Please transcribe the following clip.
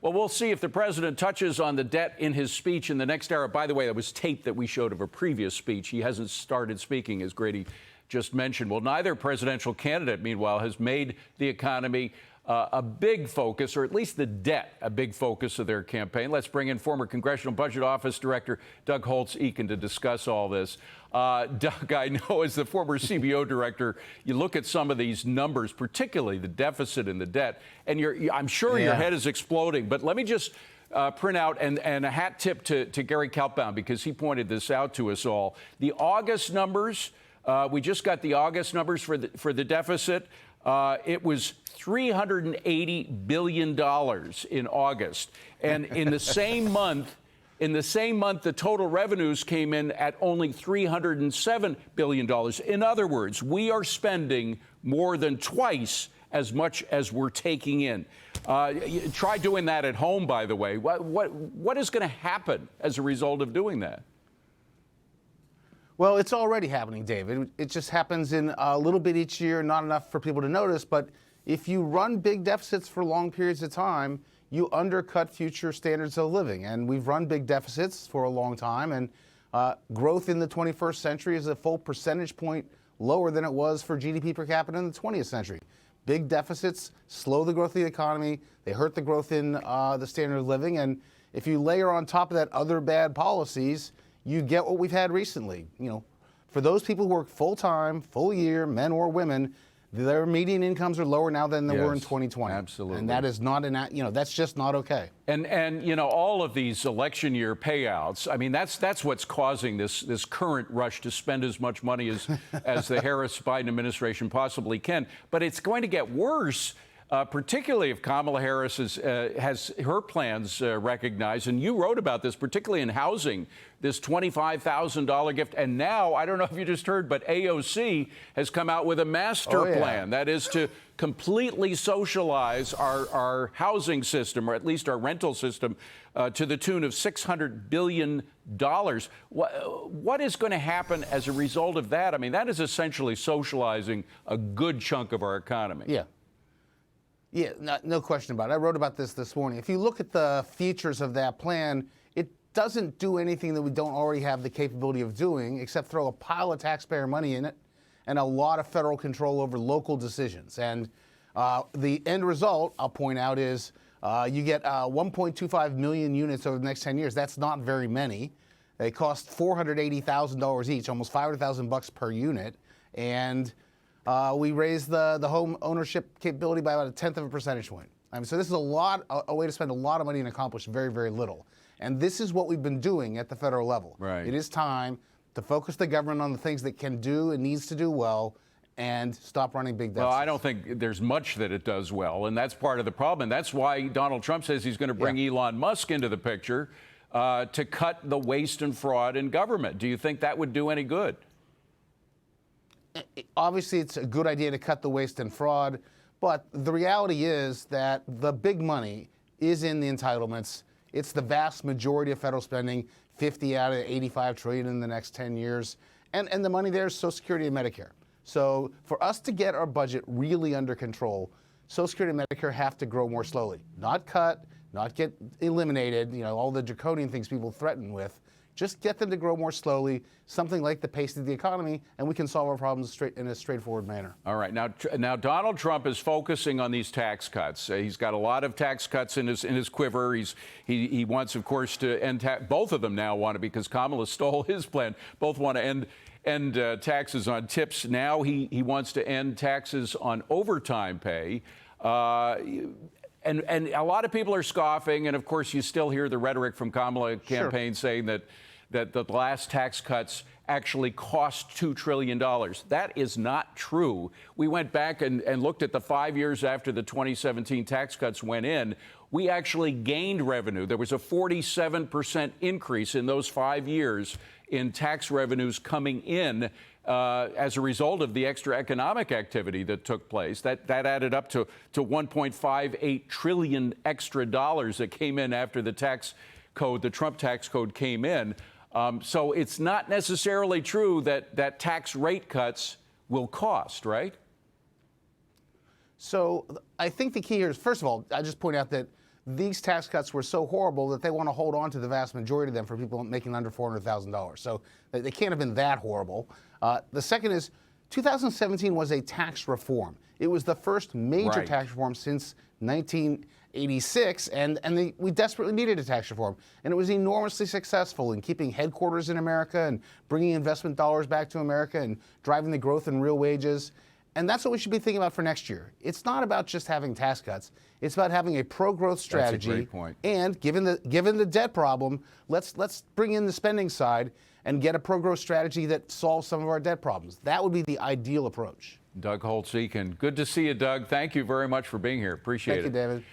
Well, we'll see if the president touches on the debt in his speech in the next hour. By the way, that was tape that we showed of a previous speech. He hasn't started speaking, as Grady just mentioned. Well, neither presidential candidate, meanwhile, has made the economy a big focus, or at least the debt, a big focus of their campaign. Let's bring in former Congressional Budget Office Director Doug Holtz-Eakin to discuss all this. Doug, I know as the former CBO director, you look at some of these numbers, particularly the deficit and the debt, and I'm sure your head is exploding. But let me just print out and a hat tip to Gary Kaltbaum, because he pointed this out to us all. The August numbers, we just got the August numbers for the deficit. It was $380 billion in August. And in the same month, the total revenues came in at only $307 billion. In other words, we are spending more than twice as much as we're taking in. Try doing that at home, by the way. What is going to happen as a result of doing that? Well, it's already happening, David. It just happens in a little bit each year, not enough for people to notice. But if you run big deficits for long periods of time, you undercut future standards of living. And we've run big deficits for a long time. And growth in the 21st century is a full percentage point lower than it was for GDP per capita in the 20th century. Big deficits slow the growth of the economy. They hurt the growth in the standard of living. And if you layer on top of that other bad policies, you get what we've had recently. You know, for those people who work full-time, full year, men or women, their median incomes are lower now than they were in 2020. Absolutely. And that is not that's just not okay. And you know, all of these election year payouts, I mean, that's what's causing this current rush to spend as much money as the Harris-Biden administration possibly can. But it's going to get worse. Particularly if Kamala Harris has her plans recognized. And you wrote about this, particularly in housing, this $25,000 gift. And now, I don't know if you just heard, but AOC has come out with a master plan. That is to completely socialize our housing system, or at least our rental system, to the tune of $600 billion. What is going to happen as a result of that? I mean, that is essentially socializing a good chunk of our economy. Yeah, no question about it. I wrote about this morning. If you look at the features of that plan, it doesn't do anything that we don't already have the capability of doing, except throw a pile of taxpayer money in it and a lot of federal control over local decisions. And the end result, I'll point out, is you get 1.25 million units over the next 10 years. That's not very many. They cost $480,000 each, almost $500,000 per unit. And we raised the home ownership capability by about 1/10 of a percentage point. I mean, so this is a way to spend a lot of money and accomplish very, very little. And this is what we've been doing at the federal level. Right. It is time to focus the government on the things that can do and needs to do well, and stop running big deficits. Well, I don't think there's much that it does well, and that's part of the problem. That's why Donald Trump says he's going to bring Elon Musk into the picture to cut the waste and fraud in government. Do you think that would do any good? Obviously, it's a good idea to cut the waste and fraud, but the reality is that the big money is in the entitlements. It's the vast majority of federal spending, 50 out of 85 trillion in the next 10 years. And the money there is Social Security and Medicare. So for us to get our budget really under control, Social Security and Medicare have to grow more slowly. Not cut, not get eliminated, you know, all the draconian things people threaten with. Just get them to grow more slowly, something like the pace of the economy, and we can solve our problems in a straightforward manner. All right. Now Donald Trump is focusing on these tax cuts. He's got a lot of tax cuts in his quiver. He wants, of course, to end both of them now want to, because Kamala stole his plan. Both want to end taxes on tips. Now he wants to end taxes on overtime pay. And a lot of people are scoffing, and of course you still hear the rhetoric from Kamala campaign saying that the last tax cuts actually cost $2 trillion. That is not true. We went back and looked at the 5 years after the 2017 tax cuts went in. We actually gained revenue. There was a 47% increase in those 5 years in tax revenues coming in as a result of the extra economic activity that took place. That added up to $1.58 trillion extra dollars that came in after the tax code, the Trump tax code came in. So it's not necessarily true that tax rate cuts will cost, right? So I think the key here is, first of all, I just point out that these tax cuts were so horrible that they want to hold on to the vast majority of them for people making under $400,000. So they can't have been that horrible. The second is 2017 was a tax reform. It was the first major tax reform since 1986, and we desperately needed a tax reform. And it was enormously successful in keeping headquarters in America and bringing investment dollars back to America and driving the growth in real wages. And that's what we should be thinking about for next year. It's not about just having tax cuts. It's about having a pro-growth strategy. That's a great point. And given the debt problem, let's bring in the spending side and get a pro-growth strategy that solves some of our debt problems. That would be the ideal approach. Doug Holtz-Eakin. Good to see you, Doug. Thank you very much for being here. Appreciate it. Thank you, David.